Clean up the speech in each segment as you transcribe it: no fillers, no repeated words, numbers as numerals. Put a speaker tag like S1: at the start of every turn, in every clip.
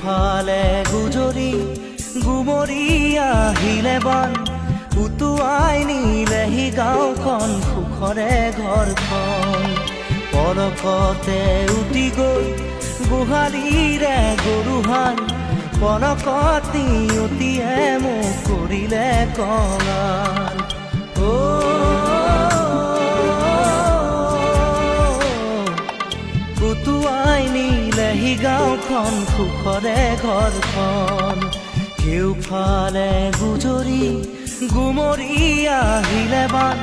S1: কেউফালে গুজৰি গুমৰি আহিলে বান উটুৱাই নিলেহি গাঁওখন সুখৰে ঘৰখন পলকতে উটি গৈ গোহালিৰে গৰুহাল পলকত নিয়তিয়ে মোক কৰিলে কঙাল উটুৱাই নিলেহি গাঁওখন সুখৰে ঘৰখন কেউফালে গুজৰি গুমৰি আহিলে বান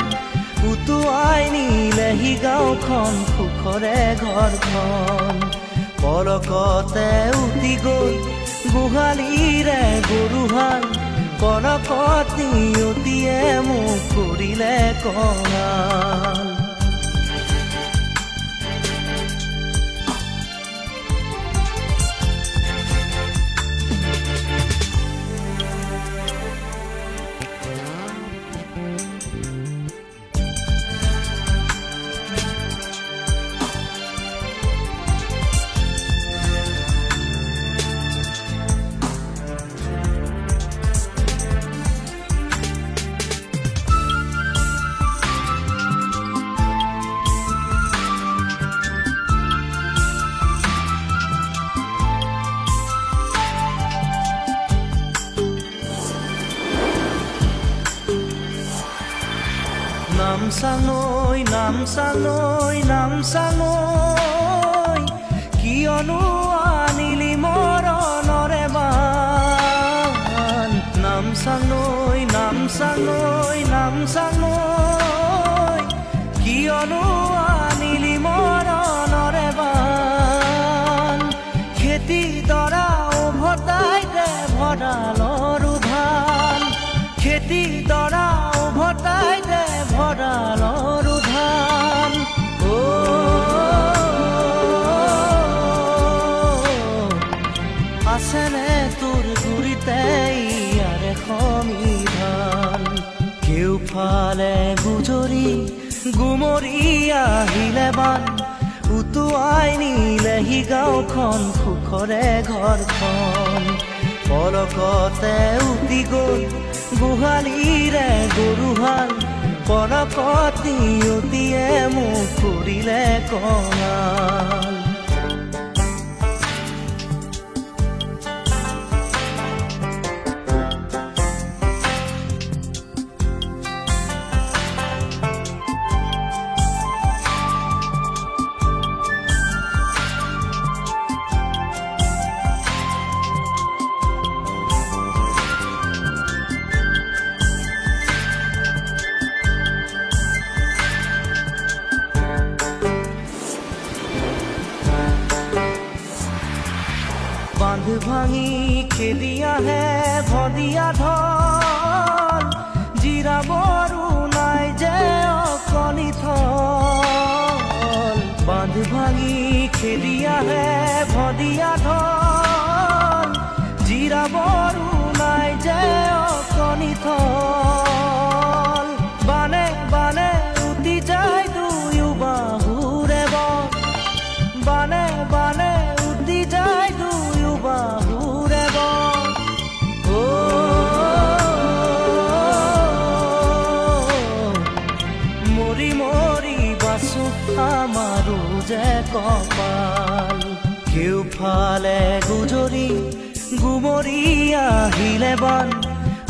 S1: উটুৱাই নিলেহি গাঁওখন সুখৰে ঘৰখন পলকতে উটি গৈ গোহালিৰে গৰুহাল পলকত নিয়তিয়ে মোক কৰিলে কঙাল নামচাঙৈ নামচাঙৈ নামচাঙৈ কিয়নো আনিলি মৰণৰে বান নামচাঙৈ নামচাঙৈ নামচাঙৈ কিয়নো আনিলি মৰণৰে বান খেতি দৰা উভতাই দে ভঁৰালৰ ধান খেতি দৰা উভতাই দে ভঁৰালৰ ধান আছেনে তোৰ গুৰিতে ইয়াৰে সমিধান কেউফালে গুজৰি গুমৰি আহিলে বান উটুৱাই নিলেহি গাঁওখন সুখৰে ঘৰখন পলকতে উটি গৈ গোহালিৰে গৰুহাল পলকত নিয়তিয়ে মোক কৰিলে কঙাল বান্ধ ভাঙি খেলি আহে ভদিয়া ঢল জিৰাবৰো নাই যে অকণি থল বান্ধ ভাঙি খেলি আহে ভদিয়া ঢল জিৰাবৰো নাই যে অকণি থল বানে বানে উটি যায় দুয়ো বাহুৰে বন বানে বানে উটি যায় বাহুৰে বন মৰি মৰি বাচো আমাৰো যে কপাল কেউফালে গুজৰি গুমৰি আহিলে বান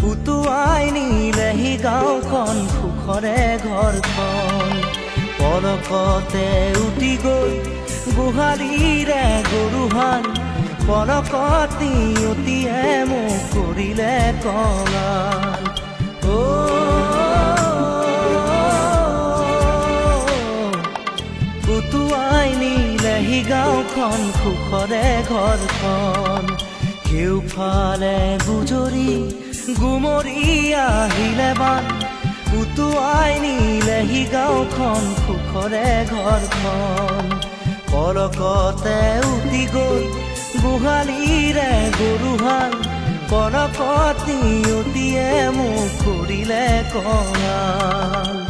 S1: উটুৱাই নিলেহি গাঁওখন সুখৰে ঘৰখন পলকতে উটি গৈ গোহালিৰে গৰুহাল পলকত নিয়তিয়ে মোক কৰিলে কঙাল উটুৱাই নিলেহি গাঁওখন সুখৰে ঘৰখন কেউফালে গুজৰি গুমৰি আহিলে বান উটুৱাই নিলেহি গাঁওখন সুখৰে ঘৰখন পলকতে উটি গৈ গোহালিৰে গৰুহাল পলকত নিয়তিয়ে মোক কৰিলে কঙাল